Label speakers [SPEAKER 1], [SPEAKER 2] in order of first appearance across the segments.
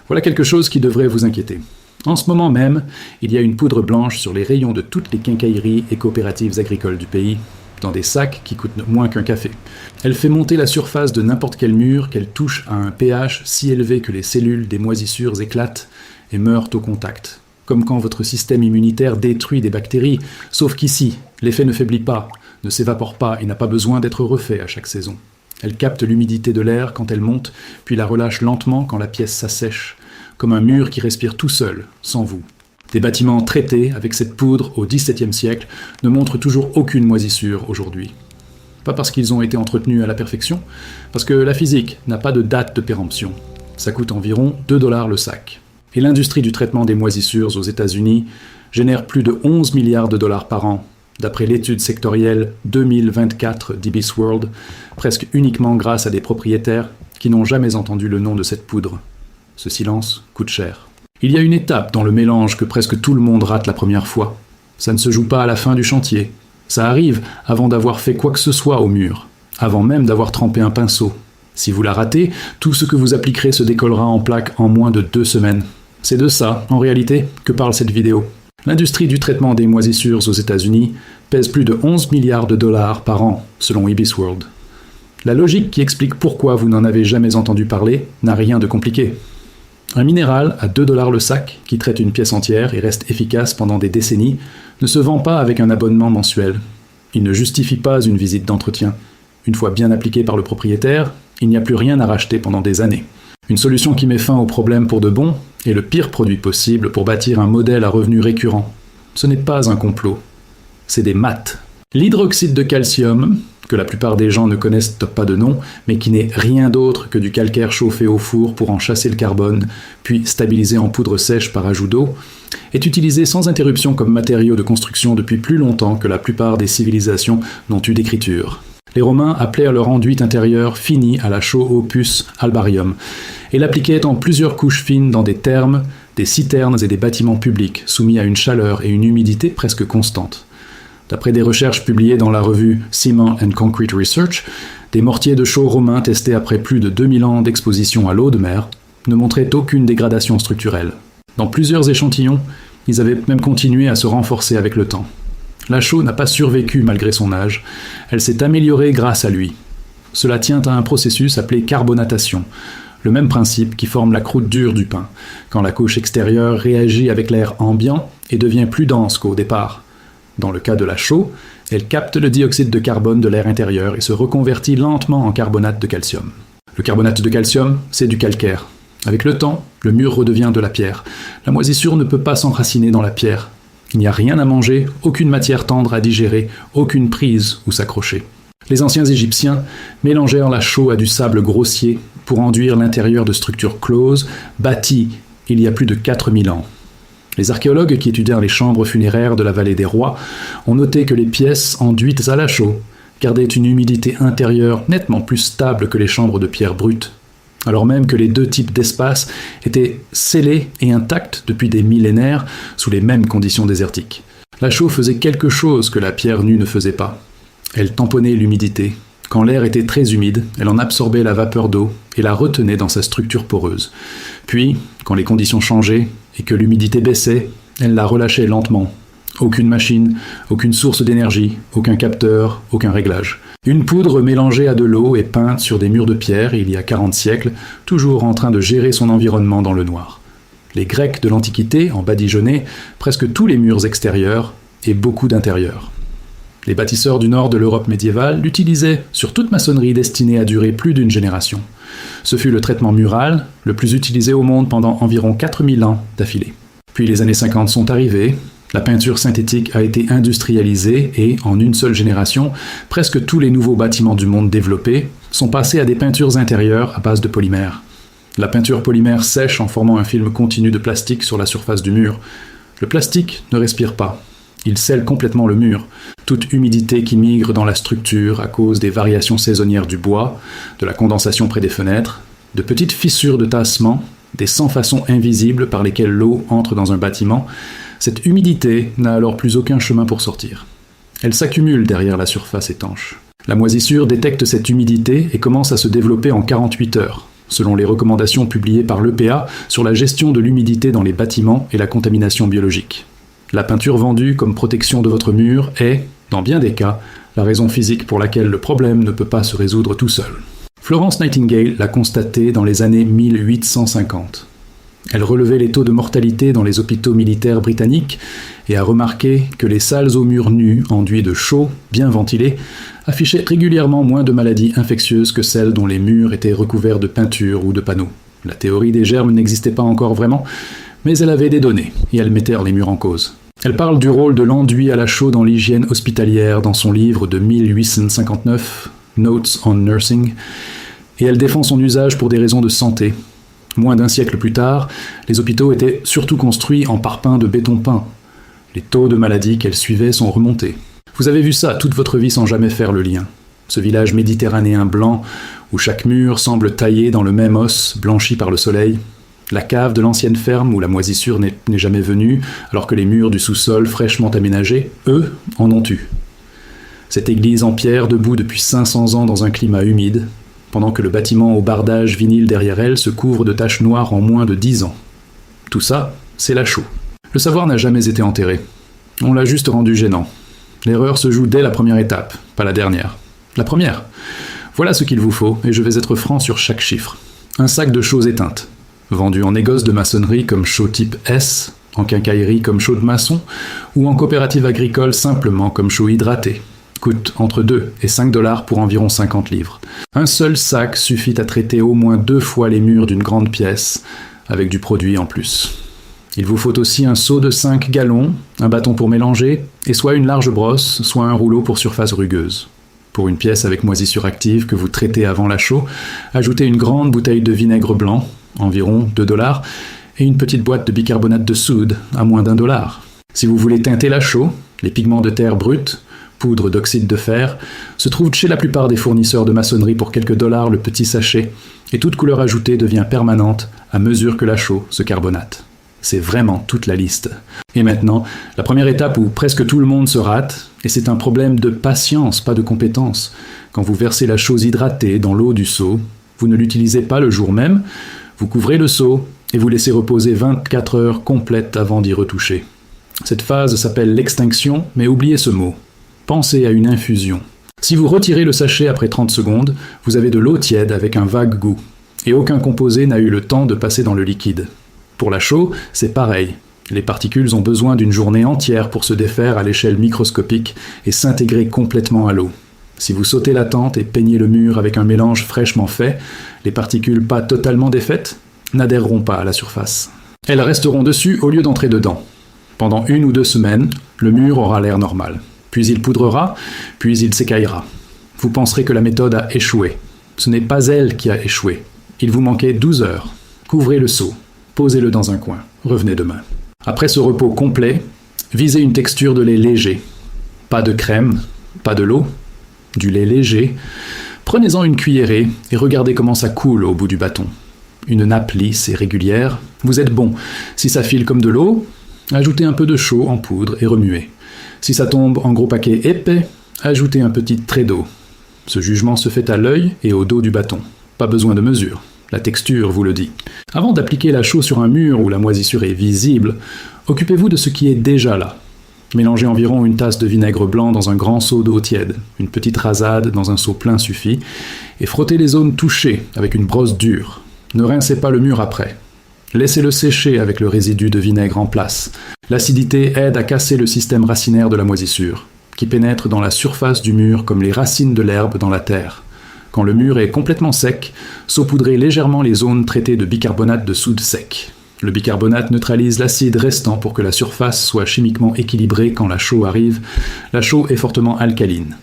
[SPEAKER 1] Voilà quelque chose qui devrait vous inquiéter. En ce moment même, il y a une poudre blanche sur les rayons de toutes les quincailleries et coopératives agricoles du pays, dans des sacs qui coûtent moins qu'un café. Elle fait monter la surface de n'importe quel mur qu'elle touche à un pH si élevé que les cellules des moisissures éclatent et meurent au contact. Comme quand votre système immunitaire détruit des bactéries, sauf qu'ici, l'effet ne faiblit pas, ne s'évapore pas et n'a pas besoin d'être refait à chaque saison. Elle capte l'humidité de l'air quand elle monte, puis la relâche lentement quand la pièce s'assèche, comme un mur qui respire tout seul, sans vous. Des bâtiments traités avec cette poudre au XVIIe siècle ne montrent toujours aucune moisissure aujourd'hui. Pas parce qu'ils ont été entretenus à la perfection, parce que la physique n'a pas de date de péremption. Ça coûte environ 2 $ le sac. Et l'industrie du traitement des moisissures aux États-Unis génère plus de 11 milliards de dollars par an, d'après l'étude sectorielle 2024 d'Ibis World, presque uniquement grâce à des propriétaires qui n'ont jamais entendu le nom de cette poudre. Ce silence coûte cher. Il y a une étape dans le mélange que presque tout le monde rate la première fois. Ça ne se joue pas à la fin du chantier. Ça arrive avant d'avoir fait quoi que ce soit au mur, avant même d'avoir trempé un pinceau. Si vous la ratez, tout ce que vous appliquerez se décollera en plaques en moins de 2 semaines. C'est de ça, en réalité, que parle cette vidéo. L'industrie du traitement des moisissures aux États-Unis pèse plus de 11 milliards de dollars par an, selon Ibis World. La logique qui explique pourquoi vous n'en avez jamais entendu parler n'a rien de compliqué. Un minéral à 2 $ le sac, qui traite une pièce entière et reste efficace pendant des décennies, ne se vend pas avec un abonnement mensuel. Il ne justifie pas une visite d'entretien. Une fois bien appliqué par le propriétaire, il n'y a plus rien à racheter pendant des années. Une solution qui met fin au problème pour de bon est le pire produit possible pour bâtir un modèle à revenus récurrents. Ce n'est pas un complot, c'est des maths. L'hydroxyde de calcium, que la plupart des gens ne connaissent pas de nom, mais qui n'est rien d'autre que du calcaire chauffé au four pour en chasser le carbone, puis stabilisé en poudre sèche par ajout d'eau, est utilisé sans interruption comme matériau de construction depuis plus longtemps que la plupart des civilisations n'ont eu d'écriture. Les Romains appelaient leur enduit intérieur fini à la chaux opus albarium, et l'appliquaient en plusieurs couches fines dans des thermes, des citernes et des bâtiments publics, soumis à une chaleur et une humidité presque constantes. D'après des recherches publiées dans la revue Cement and Concrete Research, des mortiers de chaux romains testés après plus de 2000 ans d'exposition à l'eau de mer ne montraient aucune dégradation structurelle. Dans plusieurs échantillons, ils avaient même continué à se renforcer avec le temps. La chaux n'a pas survécu malgré son âge, elle s'est améliorée grâce à lui. Cela tient à un processus appelé carbonatation, le même principe qui forme la croûte dure du pain, quand la couche extérieure réagit avec l'air ambiant et devient plus dense qu'au départ. Dans le cas de la chaux, elle capte le dioxyde de carbone de l'air intérieur et se reconvertit lentement en carbonate de calcium. Le carbonate de calcium, c'est du calcaire. Avec le temps, le mur redevient de la pierre. La moisissure ne peut pas s'enraciner dans la pierre. Il n'y a rien à manger, aucune matière tendre à digérer, aucune prise où s'accrocher. Les anciens Égyptiens mélangèrent la chaux à du sable grossier pour enduire l'intérieur de structures closes, bâties il y a plus de 4000 ans. Les archéologues qui étudièrent les chambres funéraires de la vallée des rois ont noté que les pièces enduites à la chaux gardaient une humidité intérieure nettement plus stable que les chambres de pierre brute, alors même que les deux types d'espaces étaient scellés et intacts depuis des millénaires sous les mêmes conditions désertiques. La chaux faisait quelque chose que la pierre nue ne faisait pas. Elle tamponnait l'humidité. Quand l'air était très humide, elle en absorbait la vapeur d'eau et la retenait dans sa structure poreuse. Puis, quand les conditions changeaient et que l'humidité baissait, elle la relâchait lentement. Aucune machine, aucune source d'énergie, aucun capteur, aucun réglage. Une poudre mélangée à de l'eau et peinte sur des murs de pierre il y a 40 siècles, toujours en train de gérer son environnement dans le noir. Les Grecs de l'Antiquité en badigeonnaient presque tous les murs extérieurs et beaucoup d'intérieurs. Les bâtisseurs du nord de l'Europe médiévale l'utilisaient sur toute maçonnerie destinée à durer plus d'une génération. Ce fut le traitement mural, le plus utilisé au monde pendant environ 4000 ans d'affilée. Puis les années 50 sont arrivées, la peinture synthétique a été industrialisée et, en une seule génération, presque tous les nouveaux bâtiments du monde développé sont passés à des peintures intérieures à base de polymère. La peinture polymère sèche en formant un film continu de plastique sur la surface du mur. Le plastique ne respire pas. Il scelle complètement le mur. Toute humidité qui migre dans la structure à cause des variations saisonnières du bois, de la condensation près des fenêtres, de petites fissures de tassement, des sans-façons invisibles par lesquelles l'eau entre dans un bâtiment, cette humidité n'a alors plus aucun chemin pour sortir. Elle s'accumule derrière la surface étanche. La moisissure détecte cette humidité et commence à se développer en 48 heures. selon les recommandations publiées par l'EPA sur la gestion de l'humidité dans les bâtiments et la contamination biologique. La peinture vendue comme protection de votre mur est, dans bien des cas, la raison physique pour laquelle le problème ne peut pas se résoudre tout seul. Florence Nightingale l'a constaté dans les années 1850. Elle relevait les taux de mortalité dans les hôpitaux militaires britanniques et a remarqué que les salles aux murs nus, enduits de chaux, bien ventilés, affichaient régulièrement moins de maladies infectieuses que celles dont les murs étaient recouverts de peinture ou de panneaux. La théorie des germes n'existait pas encore vraiment, mais elle avait des données, et elle mettait les murs en cause. Elle parle du rôle de l'enduit à la chaux dans l'hygiène hospitalière dans son livre de 1859, Notes on Nursing, et elle défend son usage pour des raisons de santé. Moins d'un siècle plus tard, les hôpitaux étaient surtout construits en parpaings de béton peint. Les taux de maladies qu'elle suivait sont remontés. Vous avez vu ça toute votre vie sans jamais faire le lien. Ce village méditerranéen blanc, où chaque mur semble taillé dans le même os, blanchi par le soleil. La cave de l'ancienne ferme où la moisissure n'est jamais venue, alors que les murs du sous-sol fraîchement aménagés, eux, en ont eu. Cette église en pierre debout depuis 500 ans dans un climat humide, pendant que le bâtiment au bardage vinyle derrière elle se couvre de taches noires en moins de 10 ans. Tout ça, c'est la chaux. Le savoir n'a jamais été enterré. On l'a juste rendu gênant. L'erreur se joue dès la première étape, pas la dernière. La première. Voilà ce qu'il vous faut, et je vais être franc sur chaque chiffre. Un sac de chaux éteintes, vendu en négoce de maçonnerie comme chaux type S, en quincaillerie comme chaux de maçon, ou en coopérative agricole simplement comme chaux hydratée, coûte entre 2 et 5 $ pour environ 50 livres. Un seul sac suffit à traiter au moins 2 fois les murs d'une grande pièce, avec du produit en plus. Il vous faut aussi un seau de 5 gallons, un bâton pour mélanger, et soit une large brosse, soit un rouleau pour surface rugueuse. Pour une pièce avec moisissure active que vous traitez avant la chaux, ajoutez une grande bouteille de vinaigre blanc, environ 2 $, et une petite boîte de bicarbonate de soude, à moins d'1 $. Si vous voulez teinter la chaux, les pigments de terre brute, poudre d'oxyde de fer, se trouvent chez la plupart des fournisseurs de maçonnerie pour quelques dollars le petit sachet, et toute couleur ajoutée devient permanente à mesure que la chaux se carbonate. C'est vraiment toute la liste. Et maintenant, la première étape où presque tout le monde se rate, et c'est un problème de patience, pas de compétence. Quand vous versez la chose hydratée dans l'eau du seau, vous ne l'utilisez pas le jour même, vous couvrez le seau et vous laissez reposer 24 heures complètes avant d'y retoucher. Cette phase s'appelle l'extinction, mais oubliez ce mot. Pensez à une infusion. Si vous retirez le sachet après 30 secondes, vous avez de l'eau tiède avec un vague goût, et aucun composé n'a eu le temps de passer dans le liquide. Pour la chaux, c'est pareil. Les particules ont besoin d'une journée entière pour se défaire à l'échelle microscopique et s'intégrer complètement à l'eau. Si vous sautez la tente et peignez le mur avec un mélange fraîchement fait, les particules pas totalement défaites n'adhéreront pas à la surface. Elles resteront dessus au lieu d'entrer dedans. Pendant 1 ou 2 semaines, le mur aura l'air normal. Puis il poudrera, puis il s'écaillera. Vous penserez que la méthode a échoué. Ce n'est pas elle qui a échoué. Il vous manquait 12 heures. Couvrez le seau. Posez-le dans un coin. Revenez demain. Après ce repos complet, visez une texture de lait léger. Pas de crème, pas de l'eau, du lait léger. Prenez-en une cuillerée et regardez comment ça coule au bout du bâton. Une nappe lisse et régulière. Vous êtes bon. Si ça file comme de l'eau, ajoutez un peu de chaux en poudre et remuez. Si ça tombe en gros paquets épais, ajoutez un petit trait d'eau. Ce jugement se fait à l'œil et au dos du bâton. Pas besoin de mesure. La texture vous le dit. Avant d'appliquer la chaux sur un mur où la moisissure est visible, occupez-vous de ce qui est déjà là. Mélangez environ une tasse de vinaigre blanc dans un grand seau d'eau tiède. Une petite rasade dans un seau plein suffit. Et frottez les zones touchées avec une brosse dure. Ne rincez pas le mur après. Laissez-le sécher avec le résidu de vinaigre en place. L'acidité aide à casser le système racinaire de la moisissure, qui pénètre dans la surface du mur comme les racines de l'herbe dans la terre. Quand le mur est complètement sec, saupoudrez légèrement les zones traitées de bicarbonate de soude sec. Le bicarbonate neutralise l'acide restant pour que la surface soit chimiquement équilibrée quand la chaux arrive. La chaux est fortement alcaline.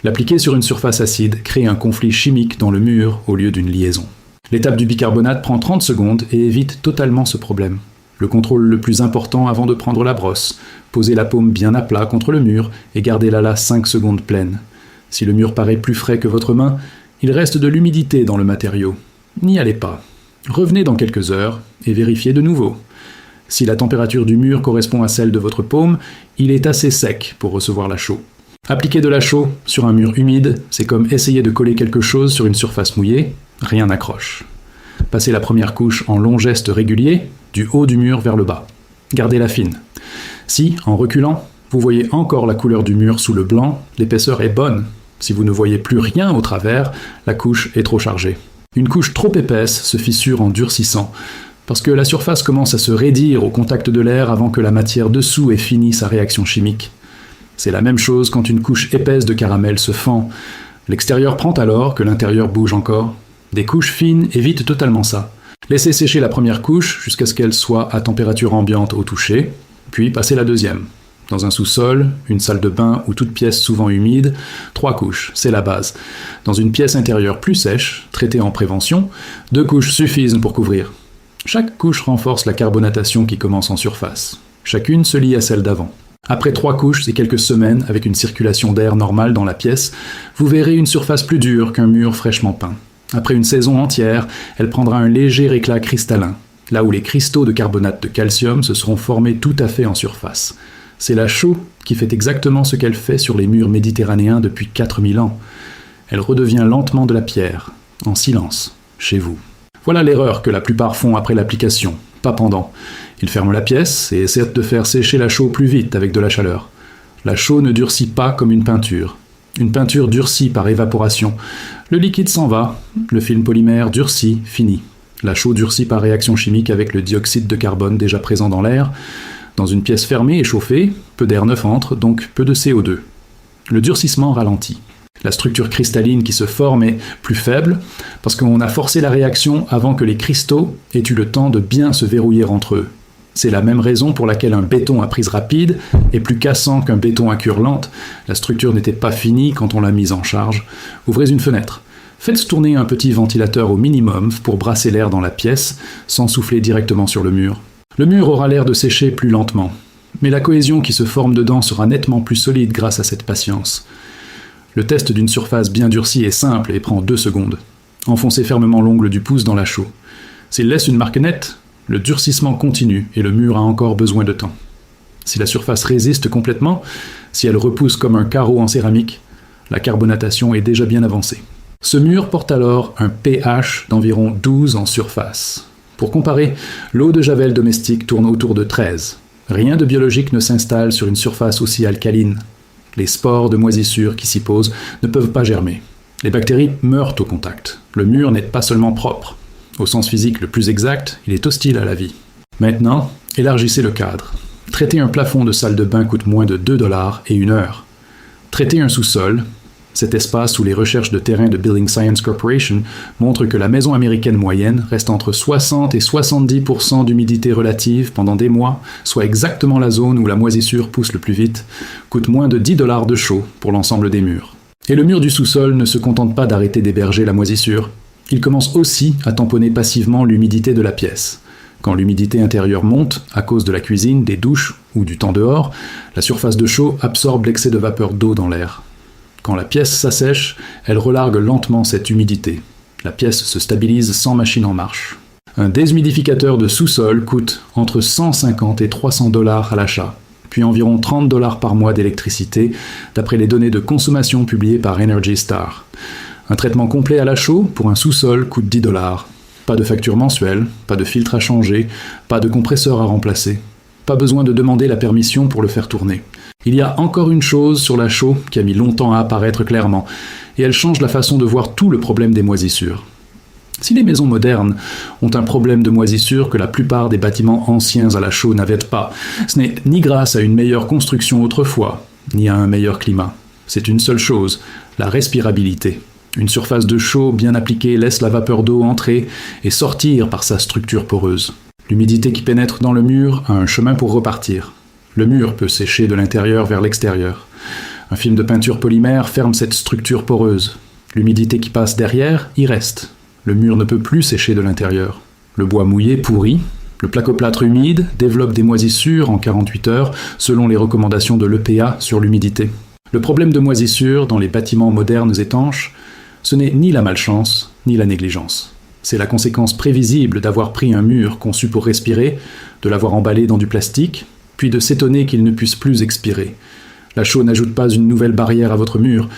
[SPEAKER 1] L'appliquer sur une surface acide crée un conflit chimique dans le mur au lieu d'une liaison. L'étape du bicarbonate prend 30 secondes et évite totalement ce problème. Le contrôle le plus important avant de prendre la brosse. Posez la paume bien à plat contre le mur et gardez-la là 5 secondes pleines. Si le mur paraît plus frais que votre main, il reste de l'humidité dans le matériau. N'y allez pas. Revenez dans quelques heures et vérifiez de nouveau. Si la température du mur correspond à celle de votre paume, il est assez sec pour recevoir la chaux. Appliquer de la chaux sur un mur humide, c'est comme essayer de coller quelque chose sur une surface mouillée, rien n'accroche. Passez la première couche en longs gestes réguliers, du haut du mur vers le bas. Gardez-la fine. Si, en reculant, vous voyez encore la couleur du mur sous le blanc, l'épaisseur est bonne. Si vous ne voyez plus rien au travers, la couche est trop chargée. Une couche trop épaisse se fissure en durcissant, parce que la surface commence à se raidir au contact de l'air avant que la matière dessous ait fini sa réaction chimique. C'est la même chose quand une couche épaisse de caramel se fend. L'extérieur prend alors que l'intérieur bouge encore. Des couches fines évitent totalement ça. Laissez sécher la première couche jusqu'à ce qu'elle soit à température ambiante au toucher, puis passez la deuxième. Dans un sous-sol, une salle de bain ou toute pièce souvent humide, 3 couches, c'est la base. Dans une pièce intérieure plus sèche, traitée en prévention, 2 couches suffisent pour couvrir. Chaque couche renforce la carbonatation qui commence en surface. Chacune se lie à celle d'avant. Après 3 couches et quelques semaines avec une circulation d'air normale dans la pièce, vous verrez une surface plus dure qu'un mur fraîchement peint. Après une saison entière, elle prendra un léger éclat cristallin, là où les cristaux de carbonate de calcium se seront formés tout à fait en surface. C'est la chaux qui fait exactement ce qu'elle fait sur les murs méditerranéens depuis 4000 ans. Elle redevient lentement de la pierre, en silence, chez vous. Voilà l'erreur que la plupart font après l'application, pas pendant. Ils ferment la pièce et essaient de faire sécher la chaux plus vite avec de la chaleur. La chaux ne durcit pas comme une peinture. Une peinture durcit par évaporation. Le liquide s'en va, le film polymère durcit, fini. La chaux durcit par réaction chimique avec le dioxyde de carbone déjà présent dans l'air. Dans une pièce fermée et chauffée, peu d'air neuf entre, donc peu de CO2. Le durcissement ralentit. La structure cristalline qui se forme est plus faible parce qu'on a forcé la réaction avant que les cristaux aient eu le temps de bien se verrouiller entre eux. C'est la même raison pour laquelle un béton à prise rapide est plus cassant qu'un béton à cure lente. La structure n'était pas finie quand on l'a mise en charge. Ouvrez une fenêtre. Faites tourner un petit ventilateur au minimum pour brasser l'air dans la pièce sans souffler directement sur le mur. Le mur aura l'air de sécher plus lentement, mais la cohésion qui se forme dedans sera nettement plus solide grâce à cette patience. Le test d'une surface bien durcie est simple et prend 2 secondes. Enfoncez fermement l'ongle du pouce dans la chaux. S'il laisse une marque nette, le durcissement continue et le mur a encore besoin de temps. Si la surface résiste complètement, si elle repousse comme un carreau en céramique, la carbonatation est déjà bien avancée. Ce mur porte alors un pH d'environ 12 en surface. Pour comparer, l'eau de javel domestique tourne autour de 13. Rien de biologique ne s'installe sur une surface aussi alcaline. Les spores de moisissure qui s'y posent ne peuvent pas germer. Les bactéries meurent au contact. Le mur n'est pas seulement propre. Au sens physique le plus exact, il est hostile à la vie. Maintenant, élargissez le cadre. Traiter un plafond de salle de bain coûte moins de $2 et 1 heure. Traiter un sous-sol, cet espace où les recherches de terrain de Building Science Corporation montrent que la maison américaine moyenne reste entre 60 et 70% d'humidité relative pendant des mois, soit exactement la zone où la moisissure pousse le plus vite, coûte moins de $10 de chaux pour l'ensemble des murs. Et le mur du sous-sol ne se contente pas d'arrêter d'héberger la moisissure, il commence aussi à tamponner passivement l'humidité de la pièce. Quand l'humidité intérieure monte, à cause de la cuisine, des douches ou du temps dehors, la surface de chaux absorbe l'excès de vapeur d'eau dans l'air. Quand la pièce s'assèche, elle relargue lentement cette humidité. La pièce se stabilise sans machine en marche. Un déshumidificateur de sous-sol coûte entre 150 et $300 à l'achat, puis environ $30 par mois d'électricité, d'après les données de consommation publiées par Energy Star. Un traitement complet à la chaux pour un sous-sol coûte $10. Pas de facture mensuelle, pas de filtre à changer, pas de compresseur à remplacer. Pas besoin de demander la permission pour le faire tourner. Il y a encore une chose sur la chaux qui a mis longtemps à apparaître clairement, et elle change la façon de voir tout le problème des moisissures. Si les maisons modernes ont un problème de moisissure que la plupart des bâtiments anciens à la chaux n'avaient pas, ce n'est ni grâce à une meilleure construction autrefois, ni à un meilleur climat. C'est une seule chose, la respirabilité. Une surface de chaux bien appliquée laisse la vapeur d'eau entrer et sortir par sa structure poreuse. L'humidité qui pénètre dans le mur a un chemin pour repartir. Le mur peut sécher de l'intérieur vers l'extérieur. Un film de peinture polymère ferme cette structure poreuse. L'humidité qui passe derrière y reste. Le mur ne peut plus sécher de l'intérieur. Le bois mouillé pourrit. Le placoplâtre humide développe des moisissures en 48 heures selon les recommandations de l'EPA sur l'humidité. Le problème de moisissure dans les bâtiments modernes étanches, ce n'est ni la malchance, ni la négligence. C'est la conséquence prévisible d'avoir pris un mur conçu pour respirer, de l'avoir emballé dans du plastique, puis de s'étonner qu'il ne puisse plus expirer. La chaux n'ajoute pas une nouvelle barrière à votre mur,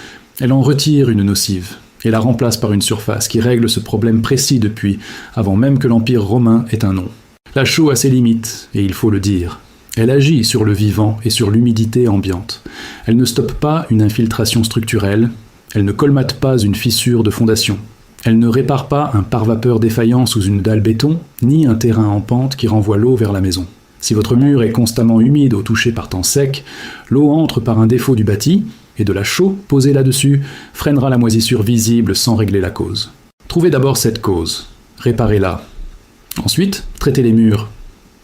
[SPEAKER 1] elle en retire une nocive. et la remplace par une surface qui règle ce problème précis depuis avant même que l'Empire romain ait un nom. La chaux a ses limites, et il faut le dire. Elle agit sur le vivant et sur l'humidité ambiante. Elle ne stoppe pas une infiltration structurelle, elle ne colmate pas une fissure de fondation. Elle ne répare pas un pare-vapeur défaillant sous une dalle béton, ni un terrain en pente qui renvoie l'eau vers la maison. Si votre mur est constamment humide au toucher par temps sec, l'eau entre par un défaut du bâti, et de la chaux posée là-dessus freinera la moisissure visible sans régler la cause. Trouvez d'abord cette cause, réparez-la. Ensuite, traitez les murs.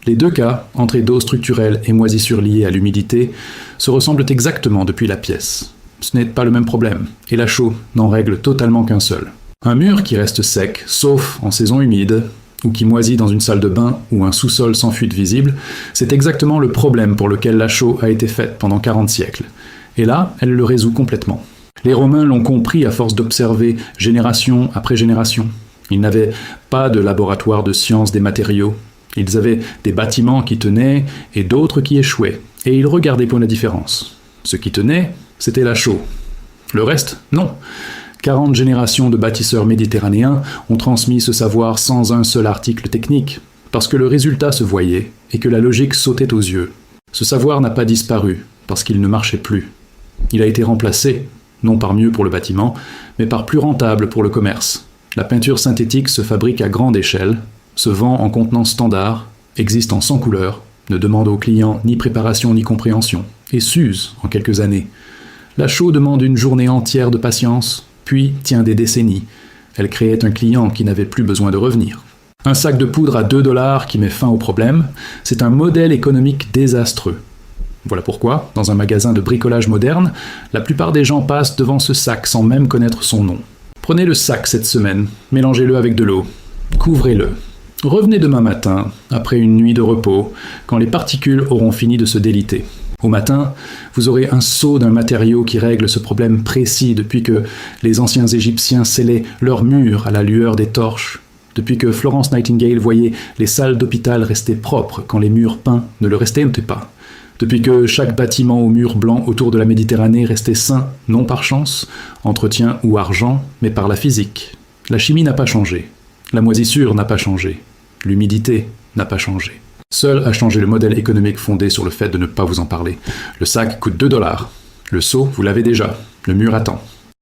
[SPEAKER 1] Les deux cas, entrée d'eau structurelle et moisissure liée à l'humidité, se ressemblent exactement depuis la pièce. Ce n'est pas le même problème, et la chaux n'en règle totalement qu'un seul. Un mur qui reste sec, sauf en saison humide, ou qui moisit dans une salle de bain ou un sous-sol sans fuite visible, c'est exactement le problème pour lequel la chaux a été faite pendant 40 siècles. Et là, elle le résout complètement. Les Romains l'ont compris à force d'observer génération après génération. Ils n'avaient pas de laboratoire de sciences des matériaux. Ils avaient des bâtiments qui tenaient et d'autres qui échouaient. Et ils regardaient pour la différence. Ce qui tenait, c'était la chaux. Le reste, non. 40 générations de bâtisseurs méditerranéens ont transmis ce savoir sans un seul article technique, parce que le résultat se voyait et que la logique sautait aux yeux. Ce savoir n'a pas disparu, parce qu'il ne marchait plus. Il a été remplacé, non par mieux pour le bâtiment, mais par plus rentable pour le commerce. La peinture synthétique se fabrique à grande échelle, se vend en contenants standards, existe en 100 couleurs, ne demande aux clients ni préparation ni compréhension, et s'use en quelques années. La chaux demande une journée entière de patience, puis tient des décennies. Elle créait un client qui n'avait plus besoin de revenir. Un sac de poudre à 2 $ qui met fin au problème, c'est un modèle économique désastreux. Voilà pourquoi, dans un magasin de bricolage moderne, la plupart des gens passent devant ce sac sans même connaître son nom. Prenez le sac cette semaine, mélangez-le avec de l'eau, couvrez-le. Revenez demain matin, après une nuit de repos, quand les particules auront fini de se déliter. Au matin, vous aurez un sceau d'un matériau qui règle ce problème précis depuis que les anciens Égyptiens scellaient leurs murs à la lueur des torches, depuis que Florence Nightingale voyait les salles d'hôpital rester propres quand les murs peints ne le restaient pas, depuis que chaque bâtiment aux murs blancs autour de la Méditerranée restait sain, non par chance, entretien ou argent, mais par la physique. La chimie n'a pas changé, la moisissure n'a pas changé, l'humidité n'a pas changé. Seul a changé le modèle économique fondé sur le fait de ne pas vous en parler. Le sac coûte 2 $. Le seau, vous l'avez déjà. Le mur attend.